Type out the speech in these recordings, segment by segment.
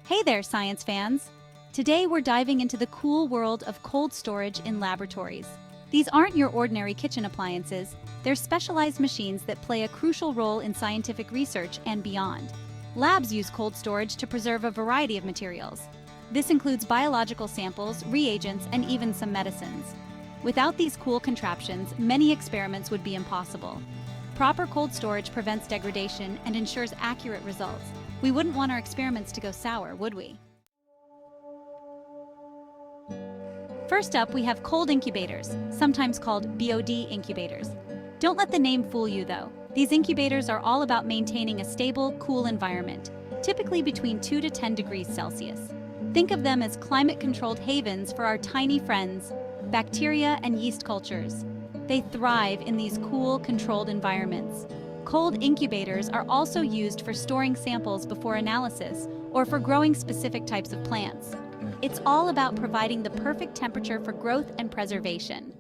Hey there, science fans! Today we're diving into the cool world of cold storage in laboratories. These aren't your ordinary kitchen appliances, they're specialized machines that play a crucial role in scientific research and beyond. Labs use cold storage to preserve a variety of materials. This includes biological samples, reagents, and even some medicines. Without these cool contraptions, many experiments would be impossible. Proper cold storage prevents degradation and ensures accurate results. We wouldn't want our experiments to go sour, would we? First up, we have cold incubators, sometimes called BOD incubators. Don't let the name fool you, though. These incubators are all about maintaining a stable, cool environment, typically between 2 to 10 degrees Celsius. Think of them as climate-controlled havens for our tiny friends, bacteria and yeast cultures. They thrive in these cool, controlled environments. Cold incubators are also used for storing samples before analysis or for growing specific types of plants. It's all about providing the perfect temperature for growth and preservation.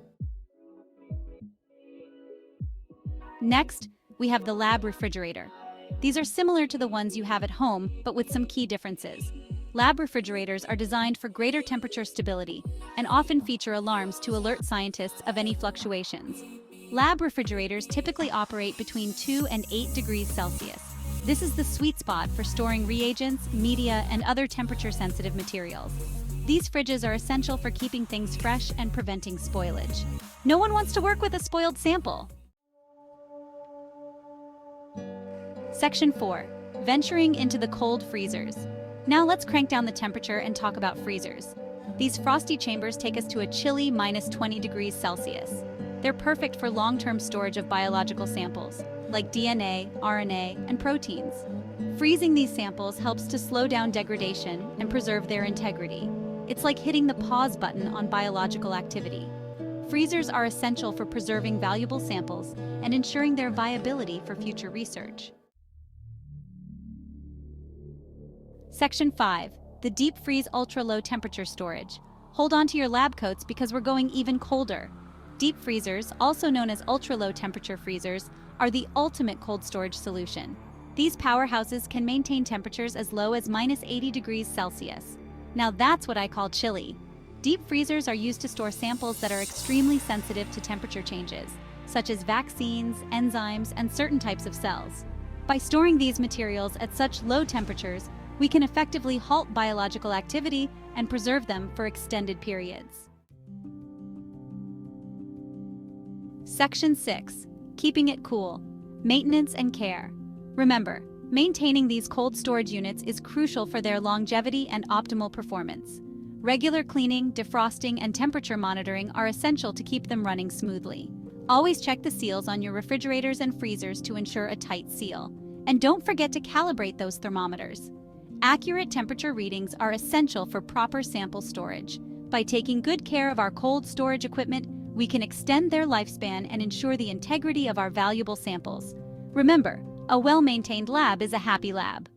Next, we have the lab refrigerator. These are similar to the ones you have at home, but with some key differences. Lab refrigerators are designed for greater temperature stability and often feature alarms to alert scientists of any fluctuations. Lab refrigerators typically operate between 2 and 8 degrees Celsius. This is the sweet spot for storing reagents, media, and other temperature-sensitive materials. These fridges are essential for keeping things fresh and preventing spoilage. No one wants to work with a spoiled sample. Section 4. Venturing into the cold freezers. Now let's crank down the temperature and talk about freezers. These frosty chambers take us to a chilly -20 degrees Celsius. They're perfect for long-term storage of biological samples, like DNA, RNA, and proteins. Freezing these samples helps to slow down degradation and preserve their integrity. It's like hitting the pause button on biological activity. Freezers are essential for preserving valuable samples and ensuring their viability for future research. Section 5. The deep freeze ultra-low temperature storage. Hold on to your lab coats because we're going even colder. Deep freezers, also known as ultra-low temperature freezers, are the ultimate cold storage solution. These powerhouses can maintain temperatures as low as -80 degrees Celsius. Now that's what I call chilly. Deep freezers are used to store samples that are extremely sensitive to temperature changes, such as vaccines, enzymes, and certain types of cells. By storing these materials at such low temperatures, we can effectively halt biological activity and preserve them for extended periods. Section 6. Keeping it cool. Maintenance and care. Remember, maintaining these cold storage units is crucial for their longevity and optimal performance. Regular cleaning, defrosting, and temperature monitoring are essential to keep them running smoothly. Always check the seals on your refrigerators and freezers to ensure a tight seal. And don't forget to calibrate those thermometers. Accurate temperature readings are essential for proper sample storage. By taking good care of our cold storage equipment, we can extend their lifespan and ensure the integrity of our valuable samples. Remember, a well-maintained lab is a happy lab.